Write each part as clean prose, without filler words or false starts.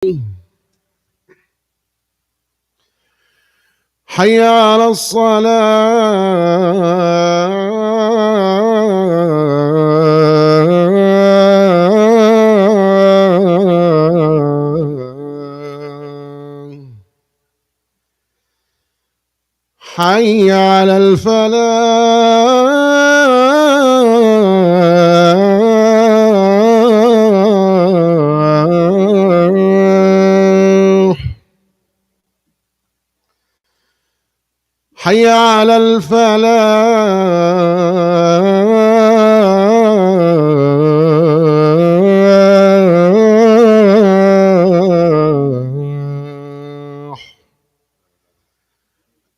حي على الصلاة. حي على الفلاح. حي على الفلاح.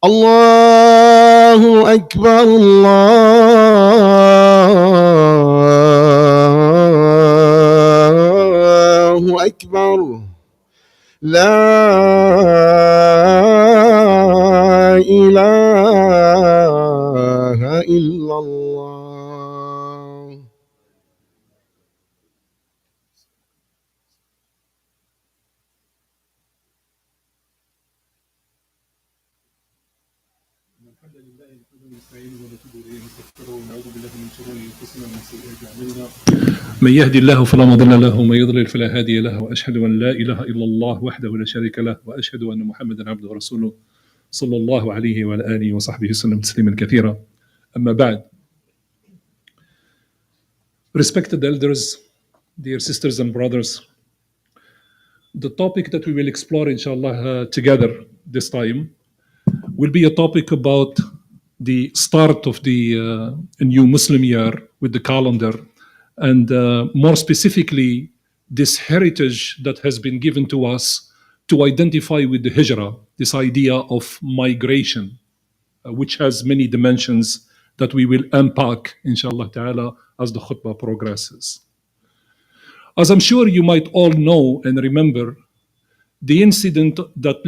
الله أكبر، الله أكبر، لا إله إلا الله. الحمد لله نحمده ونستعينه ونتوب اليه ونستغفره ونعوذ بالله من شرور انفسنا ومن سيئات اعمالنا. من يهدي الله فلا مضل له ومن يضلل فلا هادي له، واشهد ان لا اله الا الله وحده لا شريك له، واشهد ان محمدا عبده ورسوله صلى الله عليه وعلى اله وصحبه وسلم تسليما كثيرا. اما بعد. Respected elders, dear sisters and brothers, the topic that we will explore inshallah together this time will be a topic about the start of the new Muslim year with the calendar, and more specifically, this heritage that has been given to us to identify with the hijrah, this idea of migration, which has many dimensions that we will unpack, inshallah ta'ala, as the khutbah progresses. As I'm sure you might all know and remember, the incident that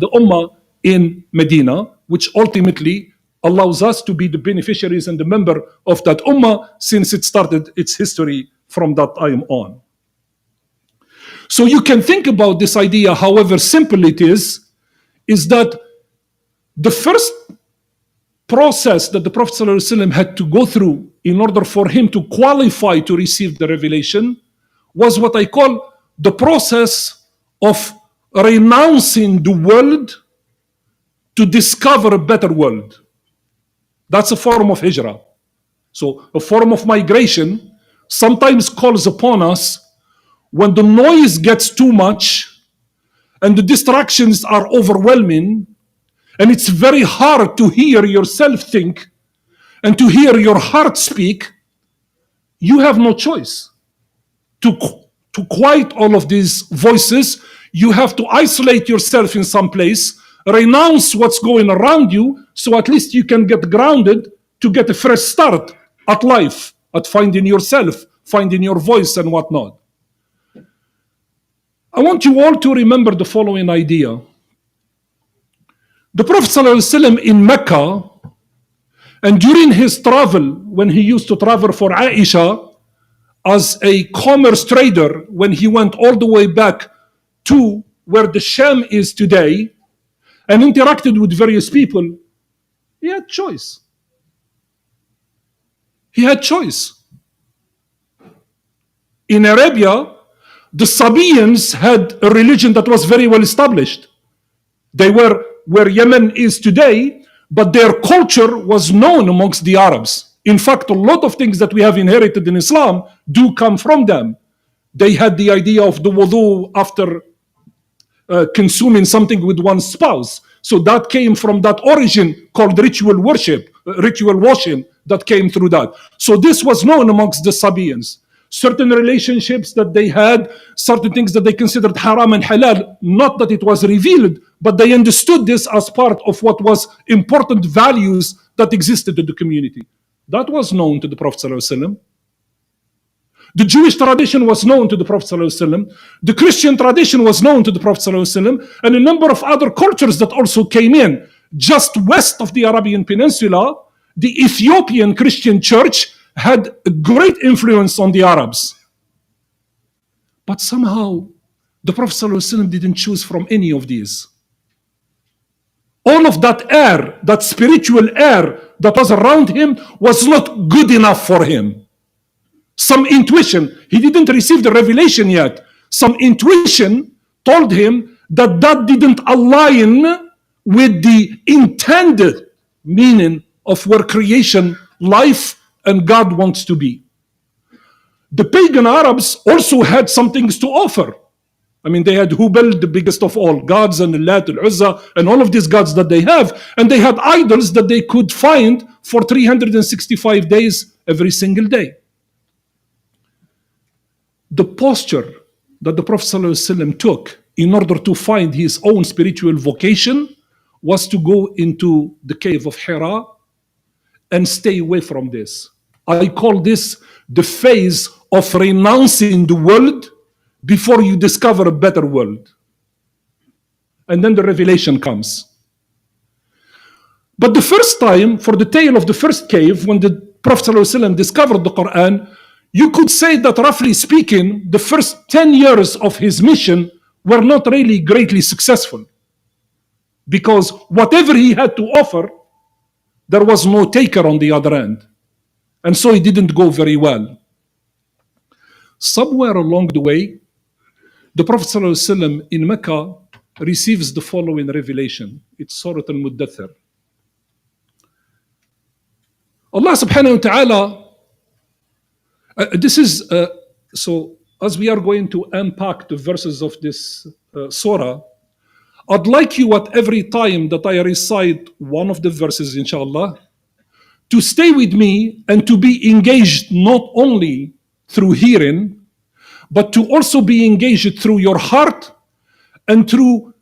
the Ummah in Medina, which ultimately allows us to be the beneficiaries and the member of that Ummah since it started its history from that time on. So you can think about this idea, however simple it is that the first process that the Prophet ﷺ had to go through in order for him to qualify to receive the revelation was what I call the process of renouncing the world to discover a better world. That's a form of hijrah. So a form of migration sometimes calls upon us when the noise gets too much and the distractions are overwhelming, and it's very hard to hear yourself think and to hear your heart speak. You have no choice. To quiet all of these voices, you have to isolate yourself in some place, renounce what's going around you, so at least you can get grounded to get a fresh start at life, at finding yourself, finding your voice and whatnot. I want you all to remember the following idea. The Prophet ﷺ in Mecca, and during his travel, when he used to travel for Aisha as a commerce trader, when he went all the way back to where the Sham is today and interacted with various people, he had choice. He had choice. In Arabia, the Sabaeans had a religion that was very well established. They were where Yemen is today, but their culture was known amongst the Arabs. In fact, a lot of things that we have inherited in Islam do come from them. They had the idea of the wudu after consuming something with one's spouse. So that came from that origin called ritual worship, ritual washing that came through that. So this was known amongst the Sabaeans. Certain relationships that they had, certain things that they considered haram and halal, not that it was revealed, but they understood this as part of what was important values that existed in the community. That was known to the Prophet ﷺ. The Jewish tradition was known to the Prophet ﷺ. The Christian tradition was known to the Prophet ﷺ, and a number of other cultures that also came in. Just west of the Arabian Peninsula, the Ethiopian Christian church had a great influence on the Arabs. But somehow, the Prophet ﷺ didn't choose from any of these. All of that air, that spiritual air that was around him was not good enough for him. Some intuition, he didn't receive the revelation yet. Some intuition told him that that didn't align with the intended meaning of where creation, life, and God wants to be. The pagan Arabs also had some things to offer. I mean, they had Hubal, the biggest of all gods, and Lat, Al-Uzza, and all of these gods that they have. And they had idols that they could find for 365 days every single day. The posture that the Prophet ﷺ took in order to find his own spiritual vocation was to go into the cave of Hira and stay away from this. I call this the phase of renouncing the world before you discover a better world. And then the revelation comes. But the first time, for the tale of the first cave, when the Prophet ﷺ discovered the Quran, you could say that roughly speaking, the first 10 years of his mission were not really greatly successful. Because whatever he had to offer, there was no taker on the other end. And so it didn't go very well. Somewhere along the way, the Prophet ﷺ in Mecca receives the following revelation. It's Surah Al-Muddathir. Allah subhanahu wa ta'ala, this is, so as we are going to unpack the verses of this surah, I'd like you at every time that I recite one of the verses, inshallah, to stay with me and to be engaged not only through hearing, but to also be engaged through your heart and through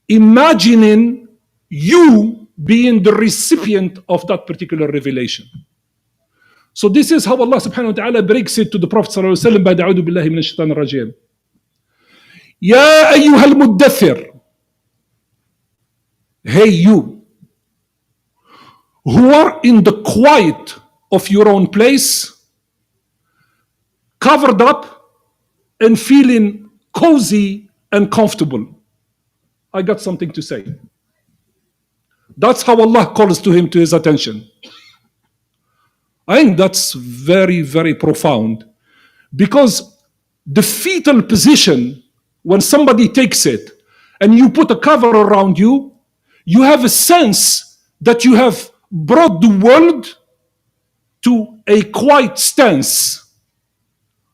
imagining you being the recipient of that particular revelation. So this is how Allah subhanahu wa ta'ala breaks it to the Prophet sallallahu alayhi wa sallam. بعد أعوذ بالله من الشيطان الرجيم. يا أيها المدثر. Hey, you who are in the quiet of your own place, covered up and feeling cozy and comfortable, I got something to say. That's how Allah calls to him to his attention. I think that's very, very profound, because the fetal position, when somebody takes it and you put a cover around you, you have a sense that you have brought the world to a quiet stance.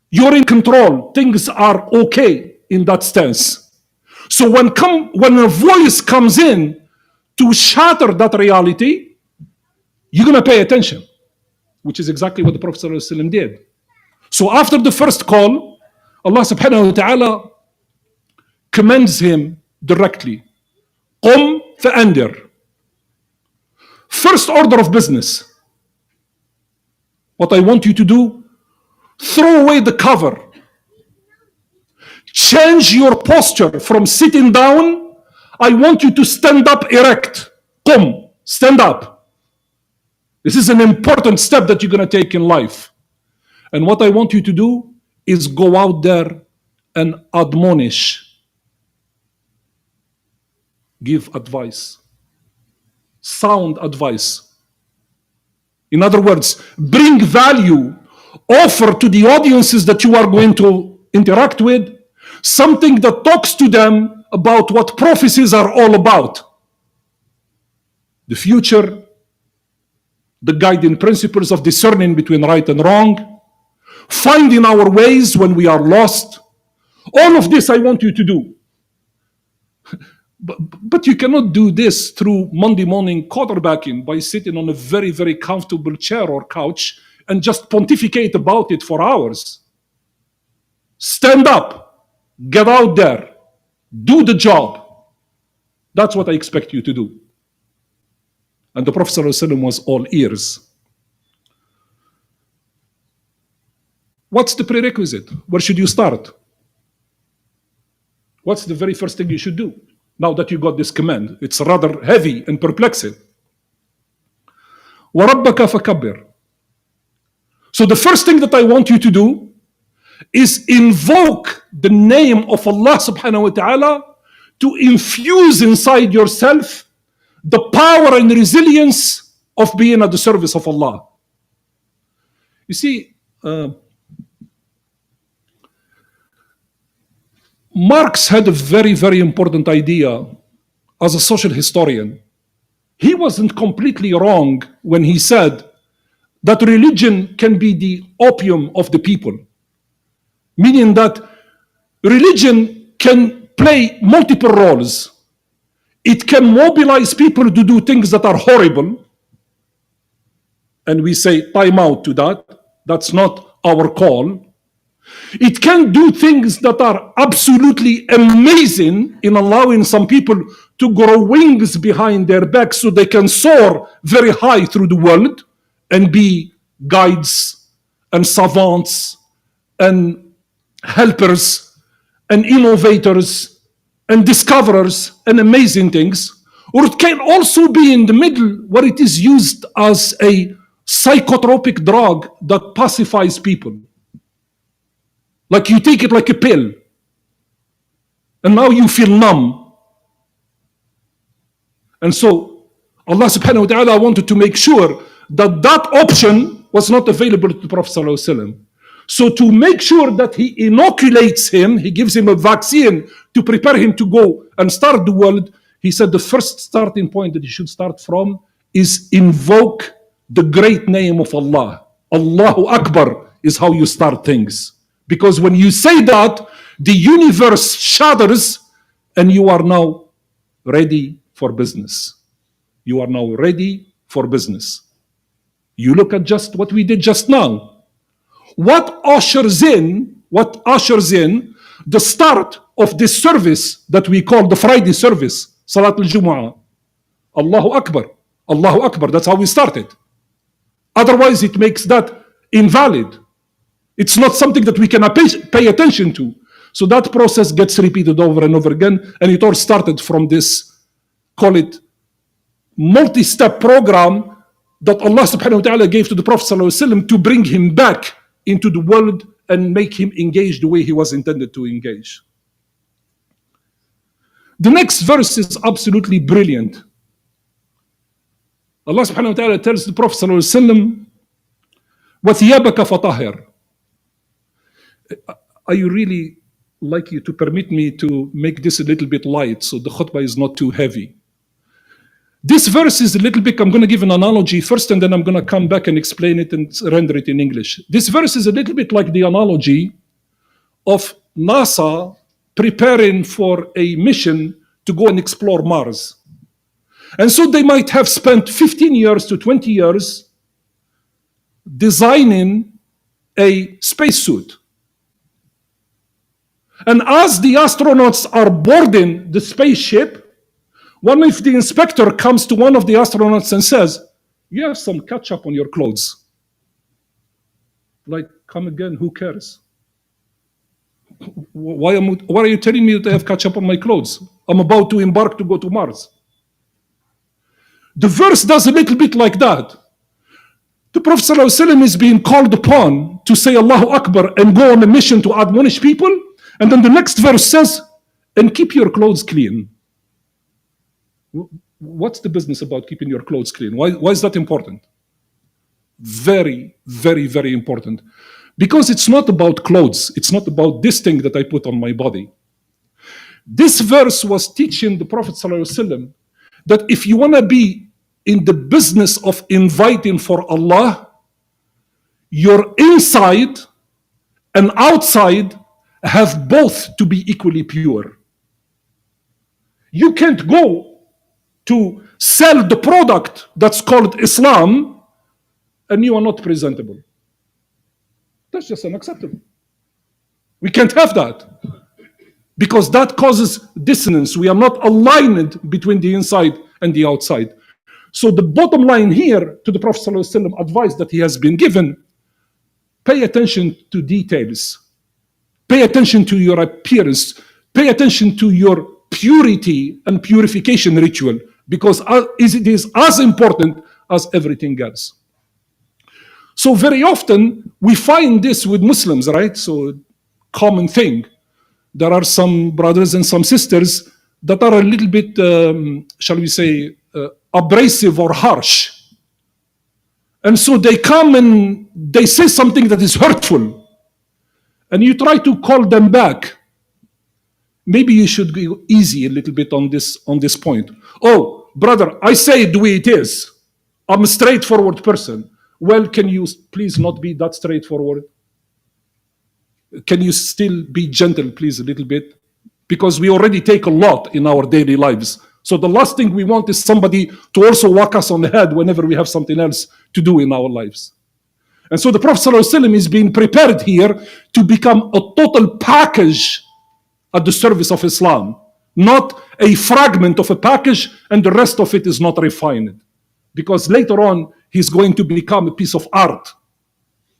You're in control. Things are okay in that stance. So when a voice comes in to shatter that reality, you're going to pay attention, which is exactly what the Prophet ﷺ did. So after the first call, Allah subhanahu wa ta'ala commends him directly. قم فأنذر. First order of business. What I want you to do, throw away the cover. Change your posture from sitting down. I want you to stand up erect. قم, stand up. This is an important step that you're going to take in life. And what I want you to do is go out there and admonish. Give advice. Sound advice. In other words, bring value. Offer to the audiences that you are going to interact with something that talks to them about what prophecies are all about. The future, the guiding principles of discerning between right and wrong, finding our ways when we are lost. All of this I want you to do. But you cannot do this through Monday morning quarterbacking by sitting on a very, very comfortable chair or couch and just pontificate about it for hours. Stand up, get out there, do the job. That's what I expect you to do. And the Prophet ﷺ was all ears. What's the prerequisite? Where should you start? What's the very first thing you should do? Now that you got this command, it's rather heavy and perplexing. وَرَبَّكَ فَكَبِّرْ. So the first thing that I want you to do is invoke the name of Allah subhanahu wa ta'ala to infuse inside yourself the power and resilience of being at the service of Allah. You see, Marx had a very, very important idea as a social historian. He wasn't completely wrong when he said that religion can be the opium of the people, meaning that religion can play multiple roles. It can mobilize people to do things that are horrible, and we say time out to that. That's not our call. It can do things that are absolutely amazing in allowing some people to grow wings behind their back so they can soar very high through the world and be guides and savants and helpers and innovators and discoverers and amazing things. Or it can also be in the middle, where it is used as a psychotropic drug that pacifies people. Like you take it like a pill, and now you feel numb. And so Allah subhanahu wa ta'ala wanted to make sure that that option was not available to the Prophet sallallahu alaihi wasallam. So to make sure that he inoculates him, he gives him a vaccine to prepare him to go and start the world, he said the first starting point that you should start from is invoke the great name of Allah. Allahu Akbar is how you start things. Because when you say that, the universe shudders and you are now ready for business. You are now ready for business. You look at just what we did just now. What ushers in the start of this service that we call the Friday service, Salat al-Jumu'ah? Allahu Akbar. Allahu Akbar. That's how we started. Otherwise, it makes that invalid. It's not something that we can pay attention to. So that process gets repeated over and over again, and it all started from this, call it multi-step program that Allah subhanahu wa ta'ala gave to the Prophet sallallahu alaihi wasallam to bring him back into the world and make him engage the way he was intended to engage. The next verse is absolutely brilliant. Allah subhanahu wa ta'ala tells the Prophet sallallahu alaihi wasallam, وَثِيَابَكَ فَطَهِرْ. I really like you to permit me to make this a little bit light so the khutbah is not too heavy. This verse is a little bit, I'm going to give an analogy first and then I'm going to come back and explain it and render it in English. This verse is a little bit like the analogy of NASA preparing for a mission to go and explore Mars. And so they might have spent 15 years to 20 years designing a spacesuit. And as the astronauts are boarding the spaceship, one of the inspector comes to one of the astronauts and says, "You have some ketchup on your clothes." Like, come again, who cares? Why are you telling me that I have ketchup on my clothes? I'm about to embark to go to Mars. The verse does a little bit like that. The Prophet ﷺ is being called upon to say Allahu Akbar and go on a mission to admonish people. And then the next verse says, and keep your clothes clean. What's the business about keeping your clothes clean? Why is that important? Very, very, very important. Because it's not about clothes. It's not about this thing that I put on my body. This verse was teaching the Prophet ﷺ that if you want to be in the business of inviting for Allah, your inside and outside have both to be equally pure. You can't go to sell the product that's called Islam and you are not presentable. That's just unacceptable. We can't have that because that causes dissonance. We are not aligned between the inside and the outside. So the bottom line here to the Prophet ﷺ advice that he has been given, pay attention to details. Pay attention to your appearance. Pay attention to your purity and purification ritual because it is as important as everything else. So very often we find this with Muslims, right? So common thing. There are some brothers and some sisters that are a little bit, shall we say, abrasive or harsh. And so they come and they say something that is hurtful. And you try to call them back. Maybe you should go easy a little bit on this point. Oh, brother, I say it the way it is. I'm a straightforward person. Well, can you please not be that straightforward? Can you still be gentle, please, a little bit? Because we already take a lot in our daily lives. So the last thing we want is somebody to also whack us on the head whenever we have something else to do in our lives. And so the Prophet ﷺ is being prepared here to become a total package at the service of Islam, not a fragment of a package and the rest of it is not refined. Because later on, he's going to become a piece of art,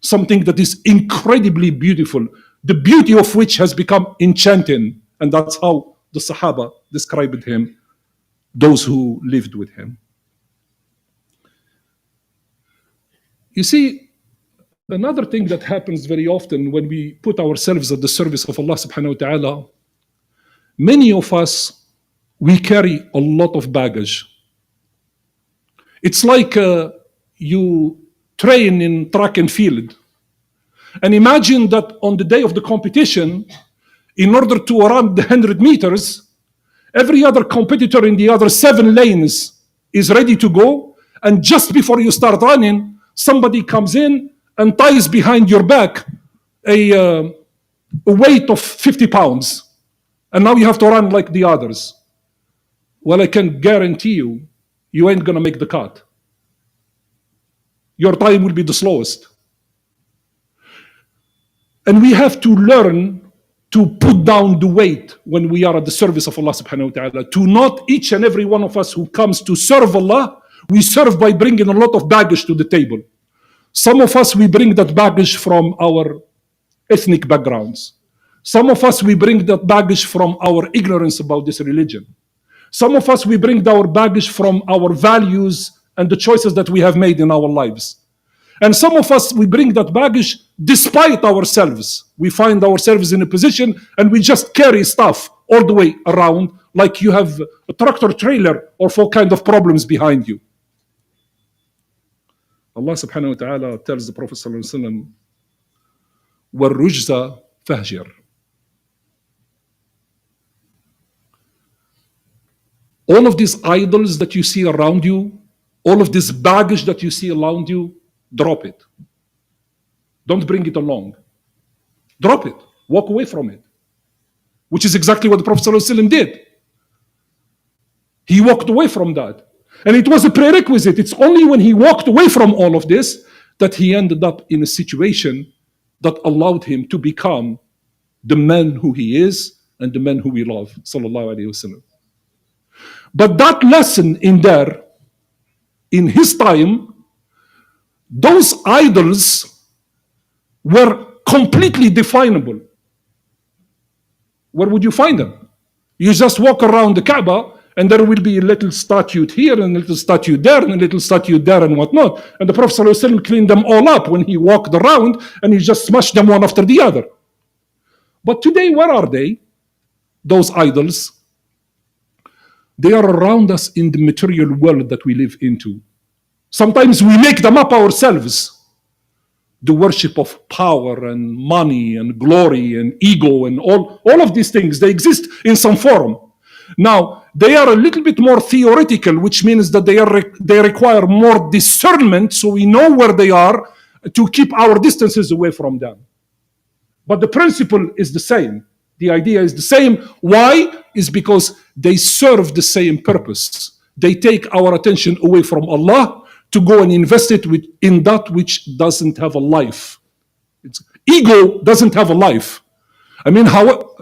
something that is incredibly beautiful, the beauty of which has become enchanting. And that's how the Sahaba described him, those who lived with him. You see, another thing that happens very often when we put ourselves at the service of Allah subhanahu wa ta'ala, many of us, we carry a lot of baggage. It's like you train in track and field. And imagine that on the day of the competition, in order to run the 100 meters, every other competitor in the other 7 lanes is ready to go. And just before you start running, somebody comes in and ties behind your back a weight of 50 pounds. And now you have to run like the others. Well, I can guarantee you, you ain't gonna make the cut. Your time will be the slowest. And we have to learn to put down the weight when we are at the service of Allah subhanahu wa ta'ala. To not each and every one of us who comes to serve Allah, we serve by bringing a lot of baggage to the table. Some of us, we bring that baggage from our ethnic backgrounds. Some of us, we bring that baggage from our ignorance about this religion. Some of us, we bring our baggage from our values and the choices that we have made in our lives. And some of us, we bring that baggage despite ourselves. We find ourselves in a position and we just carry stuff all the way around like you have a tractor trailer or all kind of problems behind you. Allah subhanahu wa ta'ala tells the Prophet sallallahu alaihi wasallam, وَالرُّجْزَ فَهْجِرْ. All of these idols that you see around you, all of this baggage that you see around you, drop it. Don't bring it along. Drop it. Walk away from it. Which is exactly what the Prophet ﷺ did. He walked away from that. And it was a prerequisite. It's only when he walked away from all of this that he ended up in a situation that allowed him to become the man who he is and the man who we love. Sallallahu Alaihi Wasallam. But that lesson in there, in his time, those idols were completely definable. Where would you find them? You just walk around the Kaaba and there will be a little statue here and a little statue there and a little statue there and whatnot. And the Prophet ﷺ cleaned them all up when he walked around and he just smashed them one after the other. But today, where are they? Those idols. They are around us in the material world that we live into. Sometimes we make them up ourselves. The worship of power and money and glory and ego and all of these things, they exist in some form. Now, they are a little bit more theoretical, which means that they require more discernment so we know where they are to keep our distances away from them. But the principle is the same. The idea is the same. Why? Is because they serve the same purpose. They take our attention away from Allah to go and invest it in that which doesn't have a life. Ego doesn't have a life. I mean,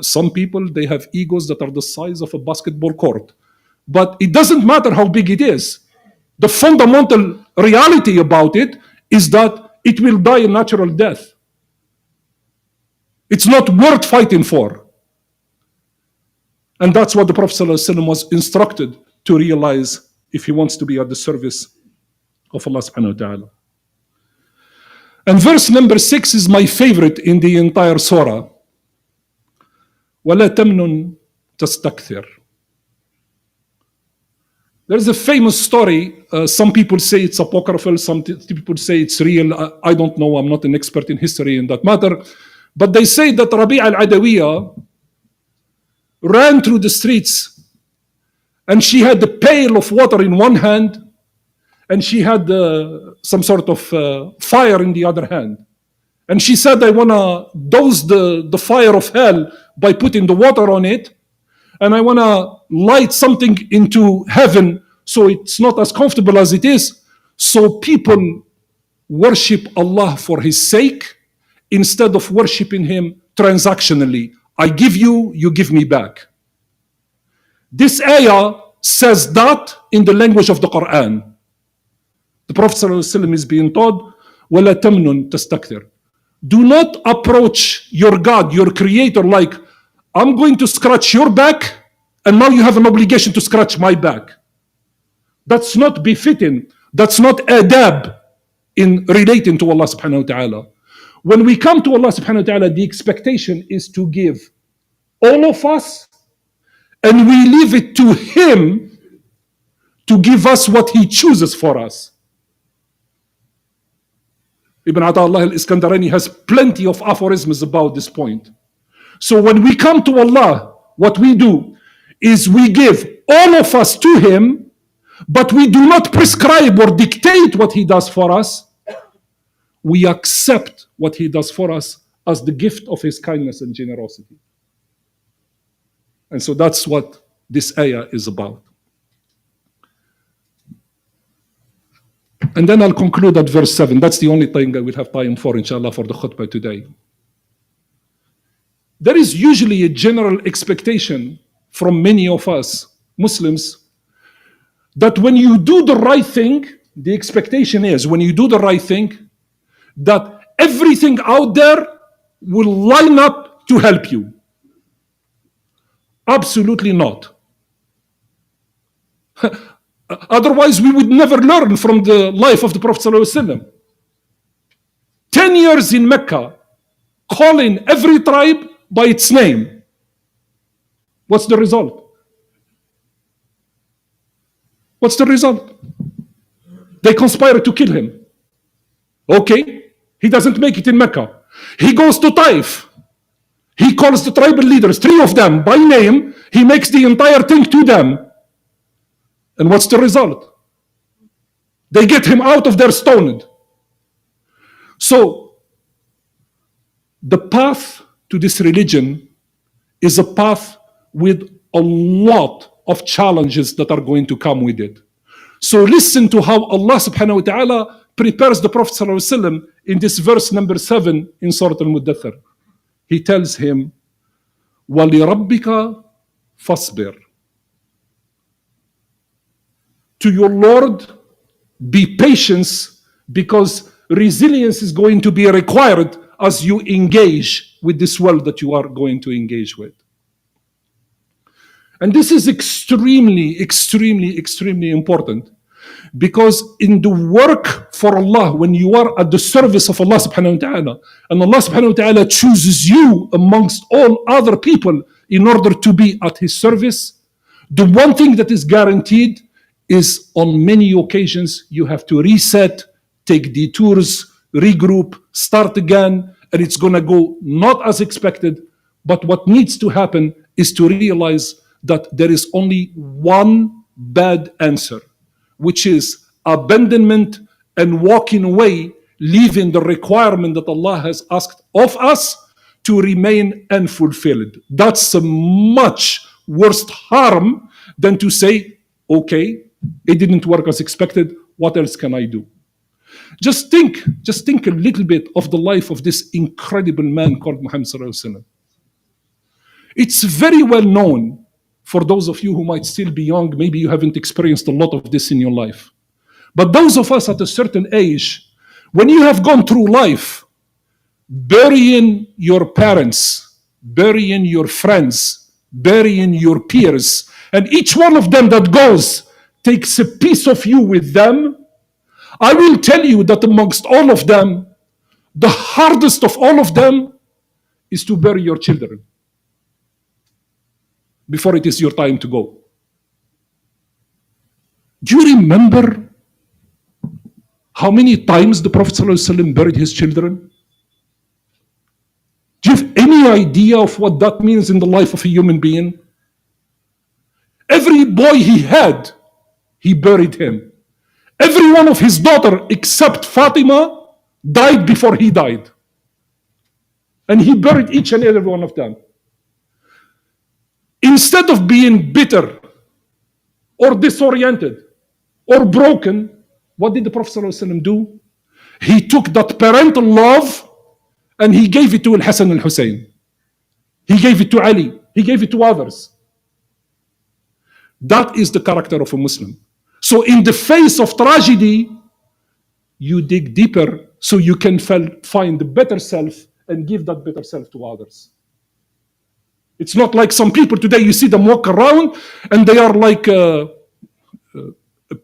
some people, they have egos that are the size of a basketball court. But it doesn't matter how big it is. The fundamental reality about it is that it will die a natural death. It's not worth fighting for. And that's what the Prophet ﷺ was instructed to realize if he wants to be at the service of Allah subhanahu wa ta'ala. And verse number 6 is my favorite in the entire surah. وَلَا تَمْنُن تَسْتَكْثِرْ. There's a famous story. Some people say it's apocryphal, some people say it's real. I don't know, I'm not an expert in history in that matter. But they say that Rabi' al-Adawiyya ran through the streets and she had the pail of water in one hand and she had some sort of fire in the other hand. And she said, I want to dose the fire of hell by putting the water on it, and I want to light something into heaven so it's not as comfortable as it is, so people worship Allah for His sake instead of worshiping Him transactionally. I give you, you give me back. This ayah says that in the language of the Quran. The Prophet ﷺ is being told, وَلَا تَمْنُن تَسْتَكْثِرْ. Do not approach your God, your creator, like, I'm going to scratch your back, and now you have an obligation to scratch my back. That's not befitting. That's not adab in relating to Allah subhanahu wa ta'ala. When we come to Allah subhanahu wa ta'ala, the expectation is to give all of us, and we leave it to Him to give us what He chooses for us. Ibn Ata'Allah al-Iskandarani has plenty of aphorisms about this point. So when we come to Allah, what we do is we give all of us to Him, but we do not prescribe or dictate what He does for us. We accept what He does for us as the gift of His kindness and generosity. And so that's what this ayah is about. And then I'll conclude at verse 7. That's the only thing I will have time for, inshallah, for the khutbah today. There is usually a general expectation from many of us, Muslims, that when you do the right thing, the expectation is when you do the right thing, that everything out there will line up to help you. Absolutely not. Otherwise, we would never learn from the life of the Prophet ﷺ. 10 years in Mecca, calling every tribe by its name. What's the result? What's the result? They conspire to kill him. Okay, he doesn't make it in Mecca. He goes to Taif. He calls the tribal leaders, 3 of them, by name. He makes the entire thing to them. And what's the result? They get him out of their stoned. So, the path to this religion is a path with a lot of challenges that are going to come with it. So listen to how Allah subhanahu wa ta'ala prepares the Prophet sallallahu alaihi wasallam in this verse number 7 in Surah Al-Muddathir. He tells him, وَلِرَبِّكَ فَاصْبِرْ. To your Lord, be patient, because resilience is going to be required as you engage with this world that you are going to engage with. And this is extremely, extremely, extremely important, because in the work for Allah, when you are at the service of Allah subhanahu wa ta'ala, and Allah subhanahu wa ta'ala chooses you amongst all other people in order to be at His service, the one thing that is guaranteed is on many occasions you have to reset, take detours, regroup, start again, and it's going to go not as expected. But what needs to happen is to realize that there is only one bad answer, which is abandonment and walking away, leaving the requirement that Allah has asked of us to remain unfulfilled. That's a much worse harm than to say, okay, it didn't work as expected, what else can I do? Just think a little bit of the life of this incredible man called Muhammad sallallahu alaihi wasallam. It's very well known for those of you who might still be young. Maybe you haven't experienced a lot of this in your life. But those of us at a certain age, when you have gone through life, burying your parents, burying your friends, burying your peers, and each one of them that goes takes a piece of you with them, I will tell you that amongst all of them, the hardest of all of them is to bury your children before it is your time to go. Do you remember how many times the Prophet ﷺ buried his children? Do you have any idea of what that means in the life of a human being? Every boy he had, he buried him. Every one of his daughter except Fatima died before he died. And he buried each and every one of them. Instead of being bitter or disoriented or broken, what did the Prophet ﷺ do? He took that parental love and he gave it to Al-Hasan al-Hussein. He gave it to Ali. He gave it to others. That is the character of a Muslim. So in the face of tragedy, you dig deeper so you can find the better self and give that better self to others. It's not like some people today, you see them walk around and they are like a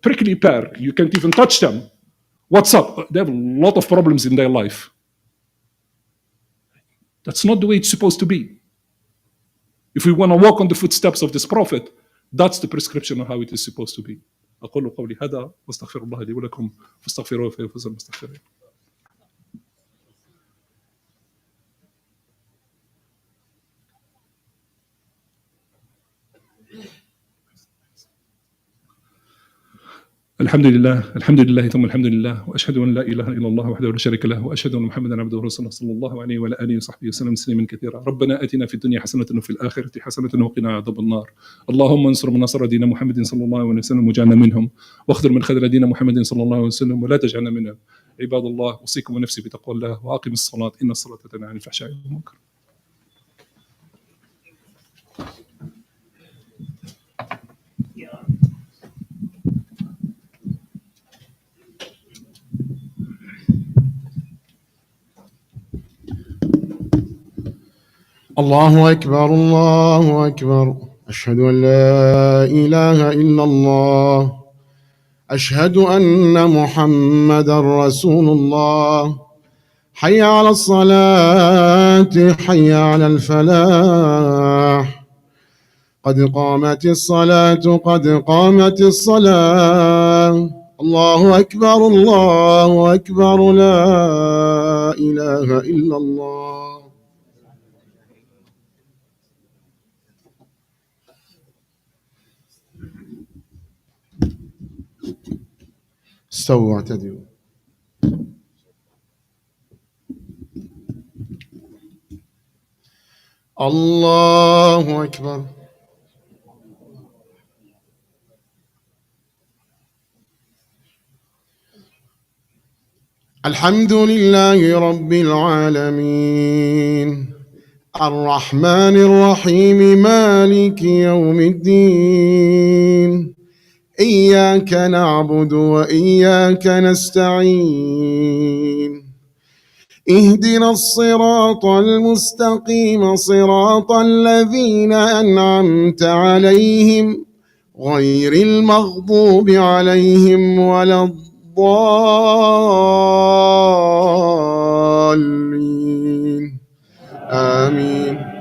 prickly pear. You can't even touch them. What's up? They have a lot of problems in their life. That's not the way it's supposed to be. If we want to walk on the footsteps of this Prophet, that's the prescription of how it is supposed to be. أقول قولي هذا واستغفر الله لي ولكم فاستغفروه فيفوز المستغفرين. الحمد لله ثم الحمد لله واشهد ان لا اله الا الله وحده لا شريك له واشهد ان محمدا عبده ورسوله صلى الله عليه وعلى اله وصحبه وسلم تسليما كثيرا. ربنا اتنا في الدنيا حسنه وفي الاخره حسنه وقنا عذاب النار. اللهم انصر من نصر دين محمد صلى الله عليه وسلم واجعلنا منهم، واخذل من خذل دين محمد صلى الله عليه وسلم ولا تجعلنا منهم. عباد الله، اوصيكم ونفسي بتقوى الله واقم الصلاه ان الصلاه تنهى عن الفحشاء والمنكر. الله أكبر الله أكبر أشهد أن لا إله إلا الله. أشهد أن محمدا رسول الله. حي على الصلاة، حي على الفلاح، قد قامت الصلاة، قد قامت الصلاة. الله أكبر، الله أكبر، لا إله إلا الله. استووا واعتدلوا. الله أكبر. الحمد لله رب العالمين، الرحمن الرحيم، مالك يوم الدين. إياك نعبد وإياك نستعين. اهدنا الصراط المستقيم، صراط الذين أنعمت عليهم غير المغضوب عليهم ولا الضالين. آمين.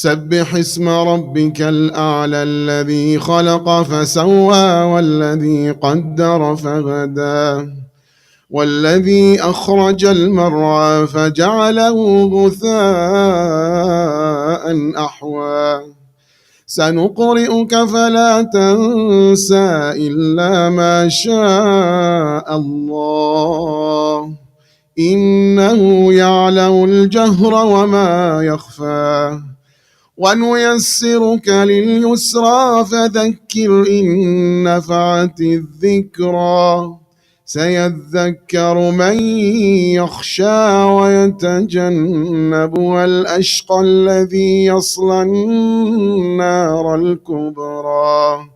سبح اسم ربك الأعلى، الذي خلق فسوى والذي قدر فهدى والذي أخرج المرعى فجعله غثاء أحوى. سنقرئك فلا تنسى إلا ما شاء الله، إنه يعلم الجهر وما يخفى. ونيسرك لليسرى فذكر إن نفعت الذكرى. سيذكر من يخشى ويتجنبها الأشقى الذي يصلى النار الكبرى،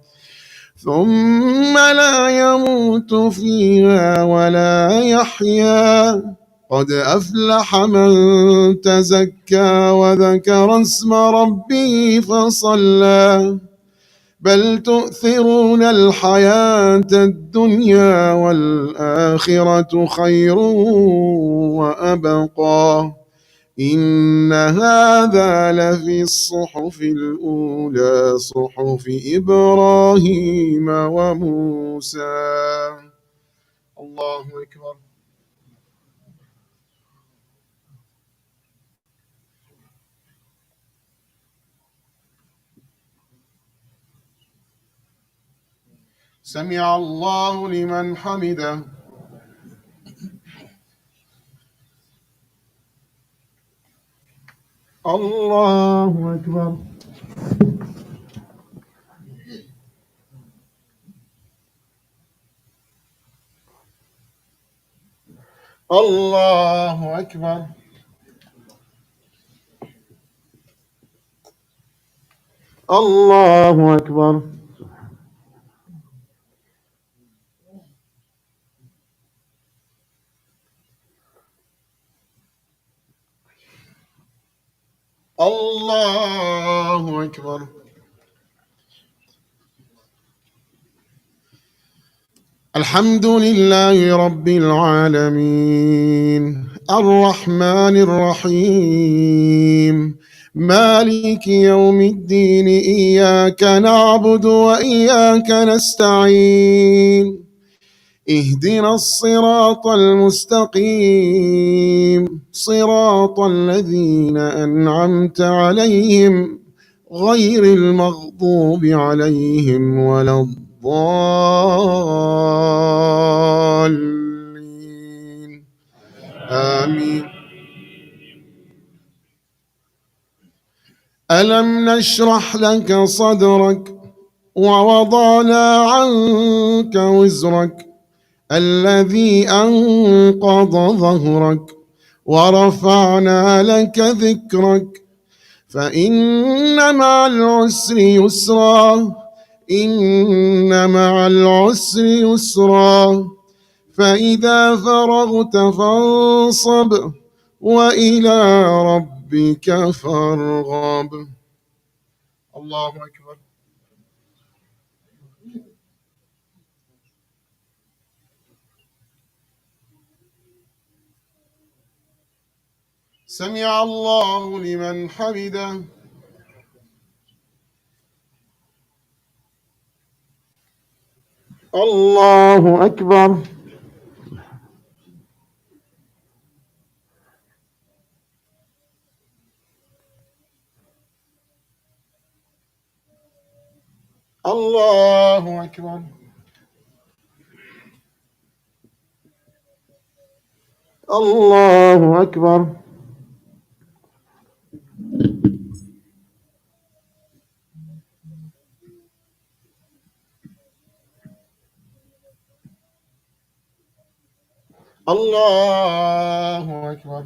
ثم لا يموت فيها ولا يحيا. قد أفلح من تزكى وذكر اسم ربه فصلى. بل تؤثرون الحياة الدنيا والآخرة خير وأبقى. إن هذا لفي الصحف الأولى، صحف إبراهيم وموسى. الله أكبر. سمع الله لمن حمده. الله أكبر. الله أكبر. الله أكبر. الله أكبر. الحمد لله رب العالمين، الرحمن الرحيم، مالك يوم الدين. إياك نعبد وإياك نستعين. اهدنا الصراط المستقيم، صراط الذين أنعمت عليهم غير المغضوب عليهم ولا الضالين. آمين. ألم نشرح لك صدرك ووضعنا عنك وزرك الذي أنقض ظهرك ورفعنا لك ذكرك. فإن مع العسر يسرا، إن مع العسر يسرا. فإذا فرغت فانصب وإلى ربك ربك فارغب. الله أكبر. سمع الله لمن حمده. الله أكبر. الله أكبر. الله أكبر. الله أكبر.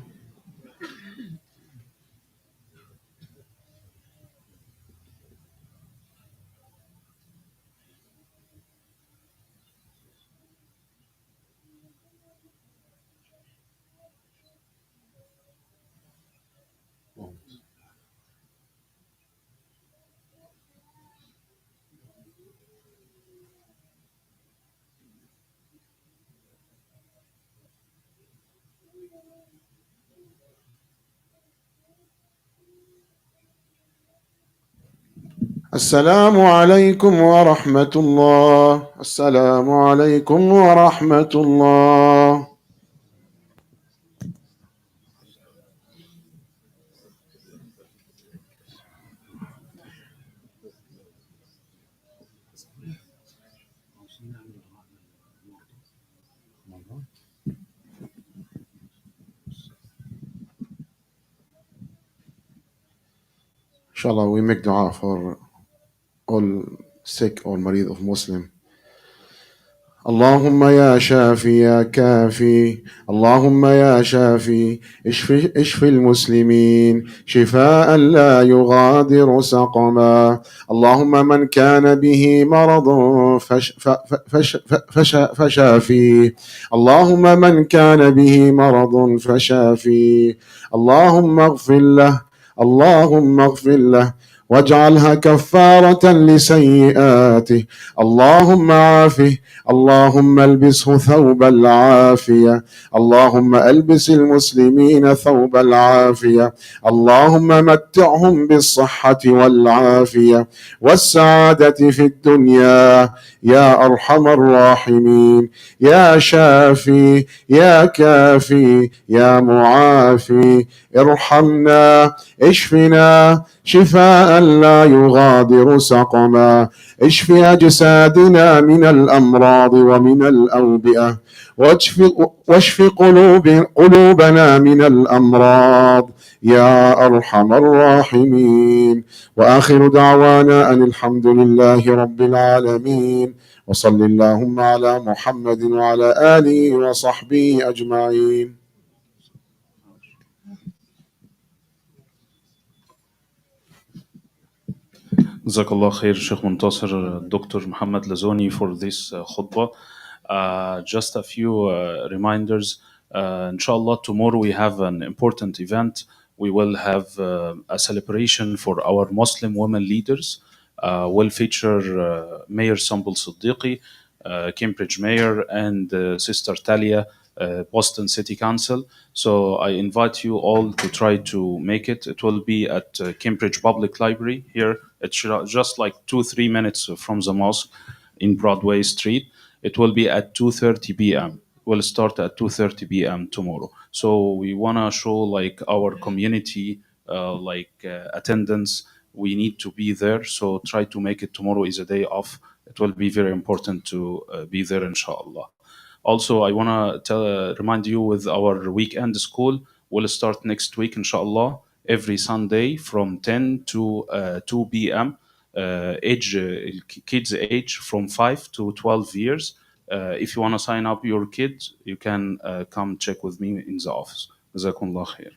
السلام عليكم ورحمة الله. السلام عليكم ورحمة الله. Inshallah, we make dua for all sick or marid of Muslim. اللهم يا شافي يا كافي، اللهم يا شافي اشف المسلمين شفاء لا يغادر سقما. اللهم من كان به مرض فشافيه، اللهم من كان به مرض فشافيه، اللهم اغفر له، اللهم اغفر له واجعلها كفارة لسيئاته، اللهم عافه، اللهم البسه ثوب العافية، اللهم البس المسلمين ثوب العافية، اللهم متعهم بالصحة والعافية والسعادة في الدنيا يا أرحم الراحمين. يا شافي يا كافي يا معافي ارحمنا، اشفنا شفاء لا يغادر سقما، اشف أجسادنا من الأمراض ومن الأوبئة، واشف قلوبنا من الأمراض يا أرحم الراحمين. وآخر دعوانا أن الحمد لله رب العالمين، وصل اللهم على محمد وعلى آله وصحبه أجمعين. Jazakallah khair, Sheikh Muntasir, Dr. Muhammad Lazoni, for this khutbah. Just a few reminders. Inshallah, tomorrow we have an important event. We will have a celebration for our Muslim women leaders. Will feature Mayor Sambul Siddiqui, Cambridge Mayor, and Sister Talia, Boston City Council. So I invite you all to try to make it. It will be at Cambridge Public Library here. It's just like 2-3 minutes from the mosque in Broadway Street. It will be at 2:30 p.m. We'll start at 2:30 p.m. tomorrow. So we want to show like our community attendance. We need to be there. So try to make it. Tomorrow is a day off. It will be very important to be there, inshallah. Also, I want to remind you with our weekend school will start next week, inshallah, every Sunday from 10 to 2 p.m. Kids age from 5 to 12 years. If you want to sign up your kids, you can come check with me in the office. Jazakumullah khair.